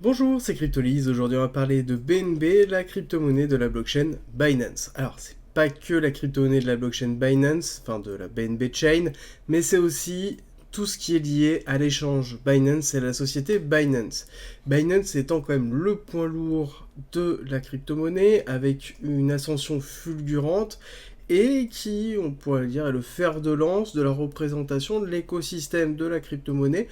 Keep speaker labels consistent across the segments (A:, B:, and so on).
A: Bonjour, c'est Cryptolyse. Aujourd'hui, on va parler de BNB, la crypto-monnaie de la blockchain Binance. Alors, c'est pas que la crypto-monnaie de la blockchain Binance, enfin de la BNB Chain, mais c'est aussi tout ce qui est lié à l'échange Binance et à la société Binance. Binance étant quand même le point lourd de la crypto-monnaie, avec une ascension fulgurante et qui, on pourrait dire, est le fer de lance de la représentation de l'écosystème de la crypto-monnaie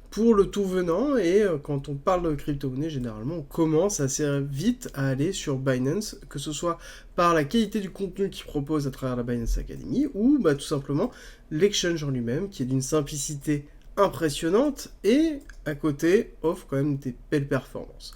A: pour le tout venant. Et quand on parle de crypto-monnaie, généralement, on commence assez vite à aller sur Binance, que ce soit par la qualité du contenu qu'ils proposent à travers la Binance Academy, ou tout simplement l'exchange en lui-même, qui est d'une simplicité impressionnante et à côté offre quand même des belles performances.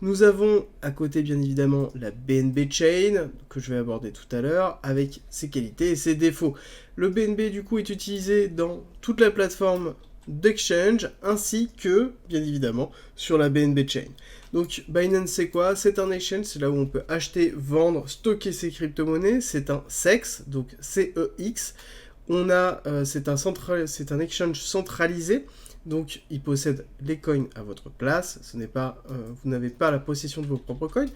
A: Nous avons à côté bien évidemment la BNB Chain, que je vais aborder tout à l'heure, avec ses qualités et ses défauts. Le BNB du coup est utilisé dans toute la plateforme d'exchange, ainsi que, bien évidemment, sur la BNB Chain. Donc Binance c'est quoi? C'est un exchange, c'est là où on peut acheter, vendre, stocker ses crypto-monnaies, c'est un CEX, donc CEX. C'est un exchange centralisé, donc il possède les coins à votre place. Vous n'avez pas la possession de vos propres coins.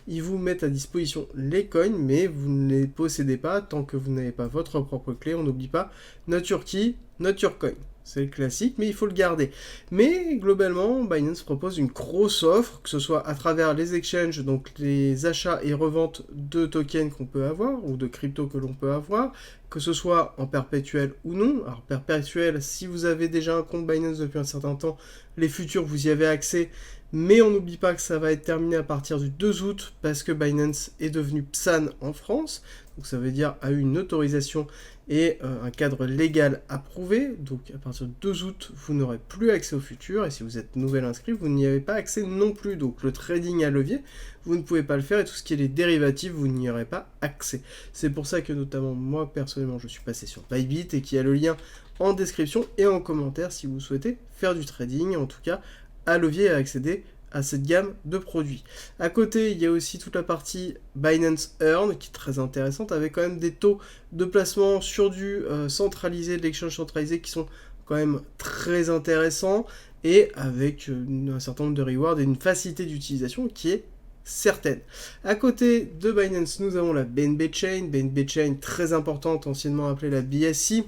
A: Ils vous mettent à disposition les coins, mais vous ne les possédez pas tant que vous n'avez pas votre propre clé. On n'oublie pas, not your key, not your coin. C'est le classique, mais il faut le garder. Mais globalement, Binance propose une grosse offre, que ce soit à travers les exchanges, donc les achats et reventes de tokens qu'on peut avoir, ou de crypto que l'on peut avoir, que ce soit en perpétuel ou non. Alors perpétuel, si vous avez déjà un compte Binance depuis un certain temps, les futurs, vous y avez accès, mais on n'oublie pas que ça va être terminé à partir du 2 août, parce que Binance est devenu PSAN en France, donc ça veut dire a eu une autorisation et un cadre légal approuvé. Donc à partir du 2 août, vous n'aurez plus accès au futur, et si vous êtes nouvel inscrit, vous n'y avez pas accès non plus. Donc le trading à levier, vous ne pouvez pas le faire, et tout ce qui est les dérivatifs, vous n'y aurez pas accès. C'est pour ça que notamment moi, personnellement, je suis passé sur Bybit, et qu'il y a le lien en description et en commentaire si vous souhaitez faire du trading, en tout cas à levier et accéder à cette gamme de produits. À côté, il y a aussi toute la partie Binance Earn qui est très intéressante, avec quand même des taux de placement sur du centralisé, de l'exchange centralisé, qui sont quand même très intéressants, et avec un certain nombre de rewards et une facilité d'utilisation qui est certaine. À côté de Binance, nous avons la BNB Chain très importante, anciennement appelée la BSC,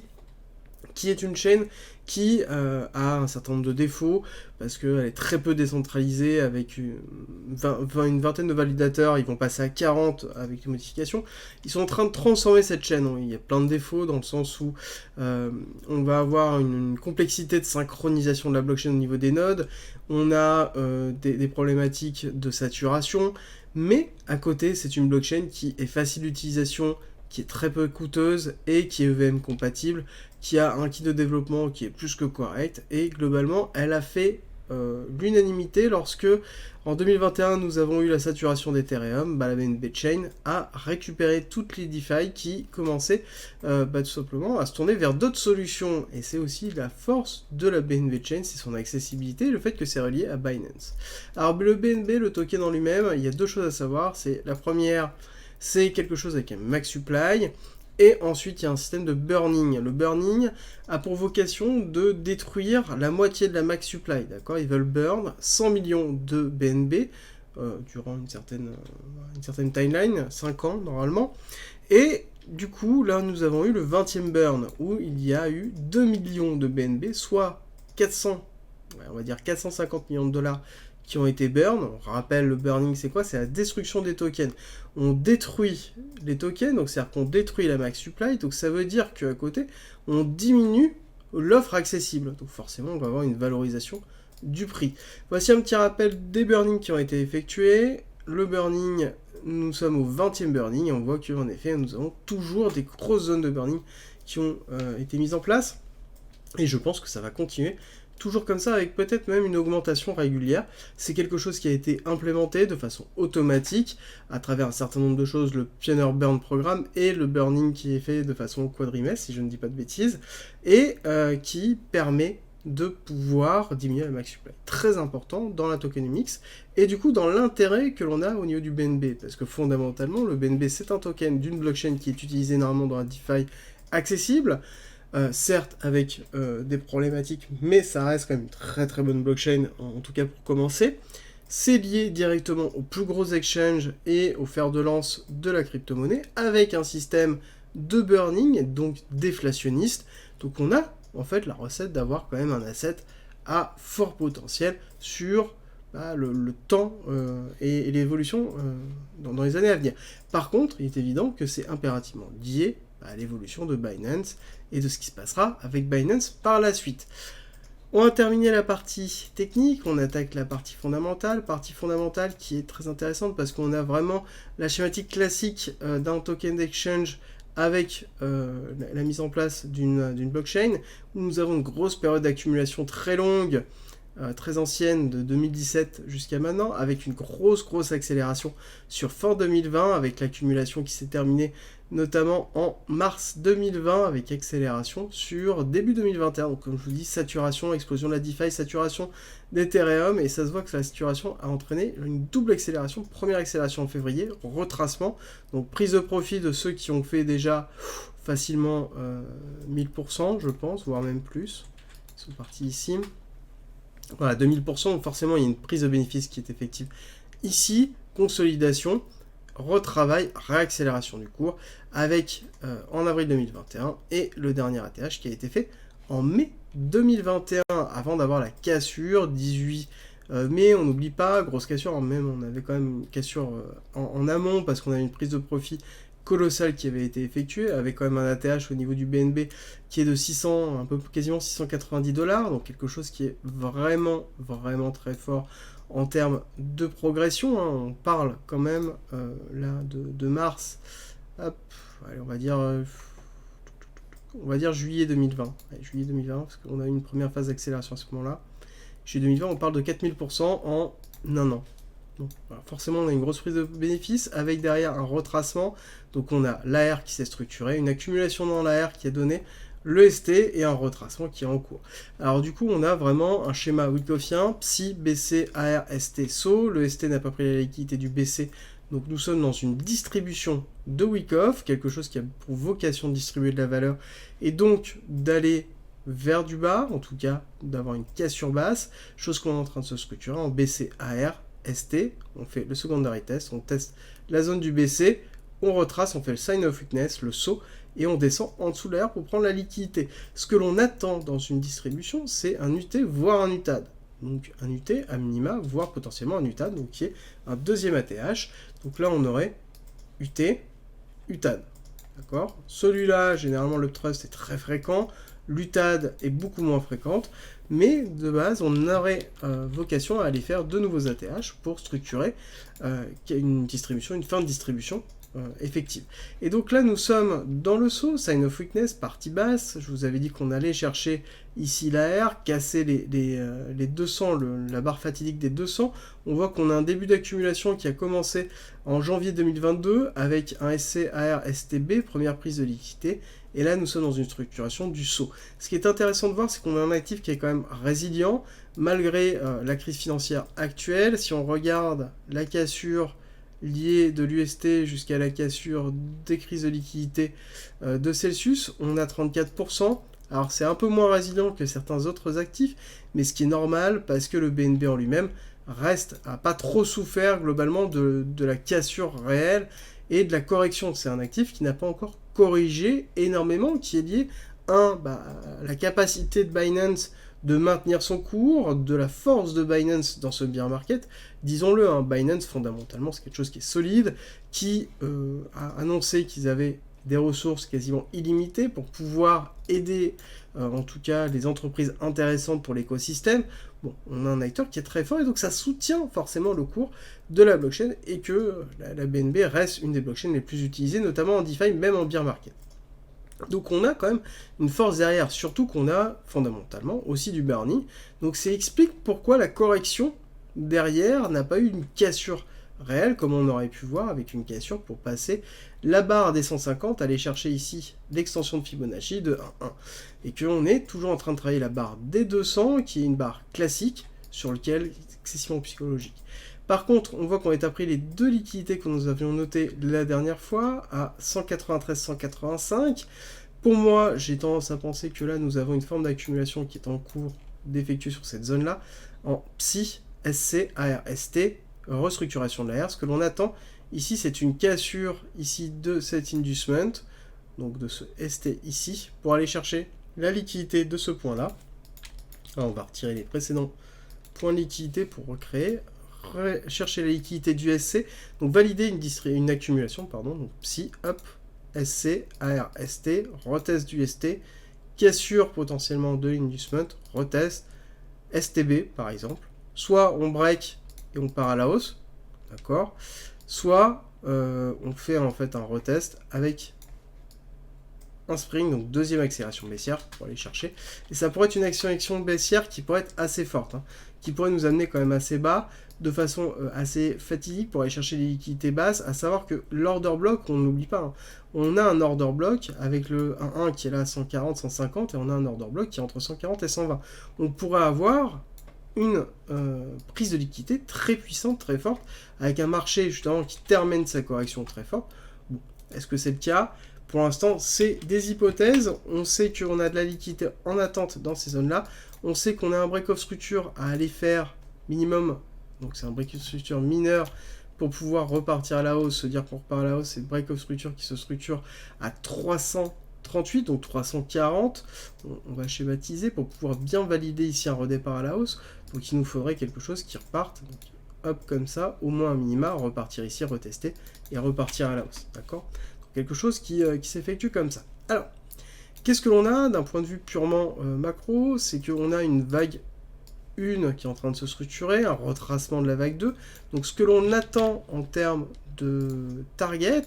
A: qui est une chaîne qui a un certain nombre de défauts, parce qu'elle est très peu décentralisée, avec une vingtaine de validateurs. Ils vont passer à 40 avec les modifications. Ils sont en train de transformer cette chaîne. Il y a plein de défauts, dans le sens où on va avoir une complexité de synchronisation de la blockchain au niveau des nodes, on a des problématiques de saturation, mais à côté, c'est une blockchain qui est facile d'utilisation, qui est très peu coûteuse et qui est EVM compatible, qui a un kit de développement qui est plus que correct, et globalement elle a fait l'unanimité lorsque en 2021 nous avons eu la saturation d'Ethereum. La BNB Chain a récupéré toutes les DeFi qui commençaient tout simplement à se tourner vers d'autres solutions, et c'est aussi la force de la BNB Chain, c'est son accessibilité et le fait que c'est relié à Binance. Alors le BNB, le token en lui-même, il y a deux choses à savoir. C'est la première, c'est quelque chose avec un max supply, et ensuite il y a un système de burning. Le burning a pour vocation de détruire la moitié de la max supply, d'accord. Ils veulent burn 100 millions de BNB durant une certaine timeline, 5 ans normalement, et du coup là nous avons eu le 20e burn, où il y a eu 2 millions de BNB, soit 400, on va dire 450 millions de dollars qui ont été burn. On rappelle, le burning c'est quoi? C'est la destruction des tokens. On détruit les tokens, donc c'est-à-dire qu'on détruit la max supply, donc ça veut dire qu'à côté, on diminue l'offre accessible. Donc forcément, on va avoir une valorisation du prix. Voici un petit rappel des burnings qui ont été effectués. Le burning, nous sommes au 20e burning, et on voit qu'en effet, nous avons toujours des grosses zones de burning qui ont été mises en place, et je pense que ça va continuer toujours comme ça, avec peut-être même une augmentation régulière. C'est quelque chose qui a été implémenté de façon automatique à travers un certain nombre de choses, le Pioneer Burn Programme et le burning qui est fait de façon quadrimestre, si je ne dis pas de bêtises, et qui permet de pouvoir diminuer la max supply. Très important dans la tokenomics, et du coup dans l'intérêt que l'on a au niveau du BNB, parce que fondamentalement, le BNB c'est un token d'une blockchain qui est utilisé normalement dans la DeFi accessible, certes avec des problématiques, mais ça reste quand même une très très bonne blockchain, en tout cas pour commencer. C'est lié directement aux plus gros exchanges et au fer de lance de la crypto-monnaie, avec un système de burning, donc déflationniste. Donc on a en fait la recette d'avoir quand même un asset à fort potentiel sur le temps et l'évolution dans les années à venir. Par contre, il est évident que c'est impérativement lié à l'évolution de Binance et de ce qui se passera avec Binance par la suite. On a terminé la partie technique, on attaque la partie fondamentale qui est très intéressante parce qu'on a vraiment la schématique classique d'un token d'exchange avec la mise en place d'une blockchain, où nous avons une grosse période d'accumulation très longue, très ancienne, de 2017 jusqu'à maintenant, avec une grosse accélération sur fin 2020, avec l'accumulation qui s'est terminée notamment en mars 2020, avec accélération sur début 2021. Donc comme je vous dis, saturation, explosion de la DeFi, saturation d'Ethereum, et ça se voit que la saturation a entraîné une double accélération. Première accélération en février, retracement, donc prise de profit de ceux qui ont fait déjà facilement 1000%, je pense, voire même plus. Ils sont partis ici. Voilà, 2000%, donc forcément il y a une prise de bénéfice qui est effective. Ici, consolidation, retravail, réaccélération du cours, avec en avril 2021 et le dernier ATH qui a été fait en mai 2021, avant d'avoir la cassure 18 mai. On n'oublie pas, grosse cassure, même on avait quand même une cassure en amont parce qu'on avait une prise de profit colossale qui avait été effectuée, avec quand même un ATH au niveau du BNB qui est de 600, un peu quasiment $690, donc quelque chose qui est vraiment très fort en termes de progression. Hein. On parle quand même là de mars, hop, allez, on va dire juillet 2020, allez, juillet 2020, parce qu'on a eu une première phase d'accélération à ce moment-là. Juillet 2020, on parle de 4000% en un an. Donc, voilà, forcément, on a une grosse prise de bénéfice avec derrière un retracement. Donc, on a l'AR qui s'est structuré, une accumulation dans l'AR qui a donné le ST et un retracement qui est en cours. Alors, du coup, on a vraiment un schéma Wyckoffien, Psi, BC, AR, ST, SO. Le ST n'a pas pris la liquidité du BC. Donc, nous sommes dans une distribution de Wyckoff, quelque chose qui a pour vocation de distribuer de la valeur et donc d'aller vers du bas, en tout cas d'avoir une cassure basse, chose qu'on est en train de se structurer en BC, AR, ST, on fait le secondary test, on teste la zone du BC, on retrace, on fait le sign of weakness, le saut, et on descend en dessous de l'air pour prendre la liquidité. Ce que l'on attend dans une distribution, c'est un UT, voire un UTAD. Donc un UT à minima, voire potentiellement un UTAD, donc qui est un deuxième ATH. Donc là, on aurait UT, UTAD. D'accord ? Celui-là, généralement, le trust est très fréquent. L'UTAD est beaucoup moins fréquente, mais de base, on aurait vocation à aller faire de nouveaux ATH pour structurer une distribution, une fin de distribution effective. Et donc là, nous sommes dans le saut, sign of weakness, partie basse. Je vous avais dit qu'on allait chercher ici l'AR, casser les 200, la barre fatidique des 200. On voit qu'on a un début d'accumulation qui a commencé en janvier 2022 avec un SC AR STB, première prise de liquidité. Et là, nous sommes dans une structuration du saut. Ce qui est intéressant de voir, c'est qu'on a un actif qui est quand même résilient, malgré la crise financière actuelle. Si on regarde la cassure liée de l'UST jusqu'à la cassure des crises de liquidité de Celsius, on a 34%. Alors c'est un peu moins résilient que certains autres actifs, mais ce qui est normal parce que le BNB en lui-même a pas trop souffert globalement de la cassure réelle et de la correction. C'est un actif qui n'a pas encore corrigé énormément, qui est lié à la capacité de Binance de maintenir son cours, de la force de Binance dans ce bear market. Disons-le, hein, Binance fondamentalement c'est quelque chose qui est solide, qui a annoncé qu'ils avaient des ressources quasiment illimitées pour pouvoir aider en tout cas les entreprises intéressantes pour l'écosystème. Bon, on a un acteur qui est très fort et donc ça soutient forcément le cours de la blockchain et que la BNB reste une des blockchains les plus utilisées, notamment en DeFi, même en bear market. Donc on a quand même une force derrière, surtout qu'on a fondamentalement aussi du burning. Donc ça explique pourquoi la correction derrière n'a pas eu une cassure réelle, comme on aurait pu voir avec une cassure pour passer la barre des 150, aller chercher ici l'extension de Fibonacci de 1,1. Et qu'on est toujours en train de travailler la barre des 200, qui est une barre classique, sur laquelle c'est excessivement psychologique. Par contre, on voit qu'on est appris les deux liquidités que nous avions notées la dernière fois, à 193-185. Pour moi, j'ai tendance à penser que là, nous avons une forme d'accumulation qui est en cours d'effectuer sur cette zone-là, en Psi, SC, ARST, restructuration de l'AR. Ce que l'on attend ici, c'est une cassure ici de cet inducement, donc de ce ST ici, pour aller chercher la liquidité de ce point-là. On va retirer les précédents points de liquidité pour recréer, chercher la liquidité du SC, donc valider une accumulation, pardon, donc psi, up, SC, AR, ST, retest du ST, cassure potentiellement de l'inducement, retest, STB par exemple, soit on break et on part à la hausse, d'accord, soit on fait en fait un retest avec un spring, donc deuxième accélération baissière pour aller chercher. Et ça pourrait être une accélération baissière qui pourrait être assez forte, hein, qui pourrait nous amener quand même assez bas, de façon assez fatidique pour aller chercher les liquidités basses, à savoir que l'order block, on n'oublie pas, hein, on a un order block avec le 1-1 qui est là à 140, 150, et on a un order block qui est entre 140 et 120. On pourrait avoir une prise de liquidité très puissante, très forte, avec un marché justement qui termine sa correction très forte. Bon, est-ce que c'est le cas ? Pour l'instant, c'est des hypothèses. On sait qu'on a de la liquidité en attente dans ces zones-là. On sait qu'on a un break-off structure à aller faire minimum. Donc c'est un break-off structure mineur pour pouvoir repartir à la hausse. Se dire qu'on repart à la hausse, c'est le break-off structure qui se structure à 338, donc 340. On va schématiser pour pouvoir bien valider ici un redépart à la hausse. Donc il nous faudrait quelque chose qui reparte. Donc, hop, comme ça, au moins un minima, repartir ici, retester et repartir à la hausse. D'accord ? Quelque chose qui s'effectue comme ça. Alors, qu'est-ce que l'on a d'un point de vue purement macro? C'est qu'on a une vague 1 qui est en train de se structurer, un retracement de la vague 2. Donc ce que l'on attend en termes de target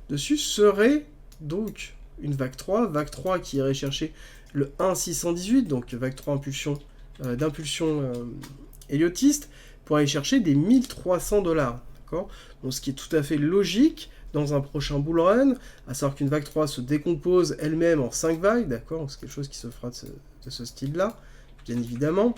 A: dessus serait donc une vague 3 qui irait chercher le 1,618, donc vague 3 d'impulsion héliotiste, pour aller chercher des 1300 $. D'accord ? Donc ce qui est tout à fait logique dans un prochain bull run, à savoir qu'une vague 3 se décompose elle-même en 5 vagues, d'accord ? C'est quelque chose qui se fera de ce style-là, bien évidemment,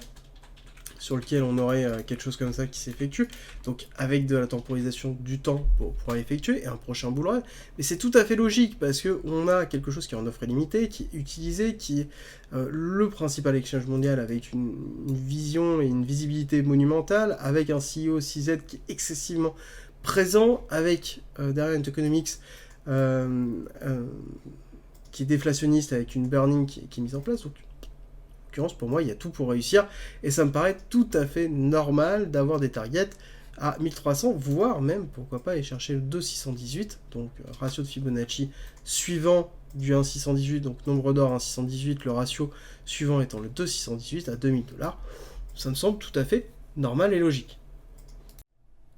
A: sur lequel on aurait quelque chose comme ça qui s'effectue, donc avec de la temporisation du temps pour pouvoir effectuer, et un prochain bull run. Mais c'est tout à fait logique, parce qu'on a quelque chose qui est en offre illimitée, qui est utilisé, qui est le principal exchange mondial avec une vision et une visibilité monumentale, avec un CEO CZ qui est excessivement présent, avec derrière une tokenomics qui est déflationniste, avec une burning qui est mise en place. Donc, en l'occurrence, pour moi, il y a tout pour réussir, et ça me paraît tout à fait normal d'avoir des targets à 1300, voire même, pourquoi pas, aller chercher le 2,618, donc ratio de Fibonacci suivant du 1,618, donc nombre d'or 1,618, le ratio suivant étant le 2,618 à 2000 $. Ça me semble tout à fait normal et logique.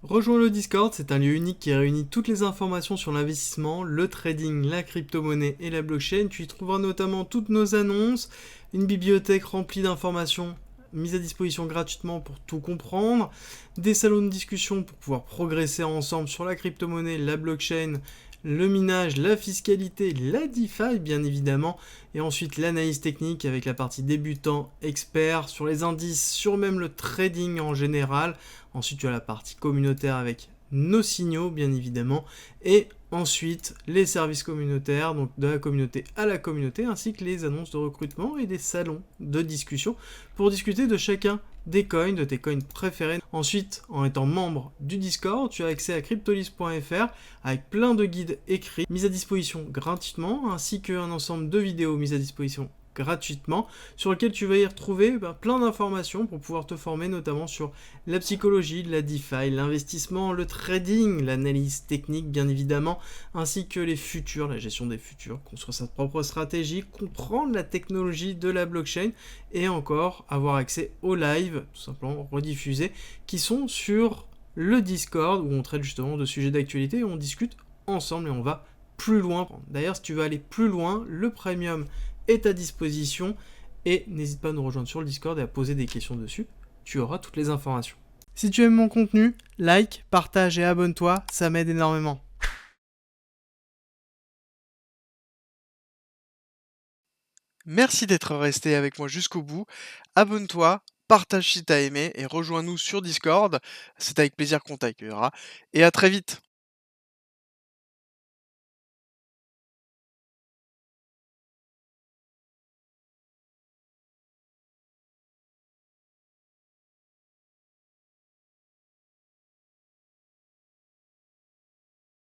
B: Rejoins le Discord, c'est un lieu unique qui réunit toutes les informations sur l'investissement, le trading, la crypto-monnaie et la blockchain. Tu y trouveras notamment toutes nos annonces, une bibliothèque remplie d'informations mises à disposition gratuitement pour tout comprendre, des salons de discussion pour pouvoir progresser ensemble sur la crypto-monnaie, la blockchain, le minage, la fiscalité, la DeFi bien évidemment, et ensuite l'analyse technique avec la partie débutant, expert, sur les indices, sur même le trading en général. Ensuite tu as la partie communautaire avec nos signaux bien évidemment, et ensuite les services communautaires, donc de la communauté à la communauté, ainsi que les annonces de recrutement et des salons de discussion pour discuter de chacun des coins, de tes coins préférés. Ensuite, en étant membre du Discord, tu as accès à cryptolis.fr avec plein de guides écrits mis à disposition gratuitement, ainsi qu'un ensemble de vidéos mises à disposition gratuitement, sur lequel tu vas y retrouver plein d'informations pour pouvoir te former notamment sur la psychologie, la DeFi, l'investissement, le trading, l'analyse technique bien évidemment, ainsi que les futurs, la gestion des futurs, construire sa propre stratégie, comprendre la technologie de la blockchain et encore avoir accès aux lives, tout simplement rediffusés, qui sont sur le Discord où on traite justement de sujets d'actualité et on discute ensemble et on va plus loin. D'ailleurs, si tu veux aller plus loin, le premium est à disposition et n'hésite pas à nous rejoindre sur le Discord et à poser des questions dessus, tu auras toutes les informations. Si tu aimes mon contenu, like, partage et abonne-toi, ça m'aide énormément. Merci d'être resté avec moi jusqu'au bout, abonne-toi, partage si t'as aimé et rejoins-nous sur Discord, c'est avec plaisir qu'on t'accueillera et à très vite.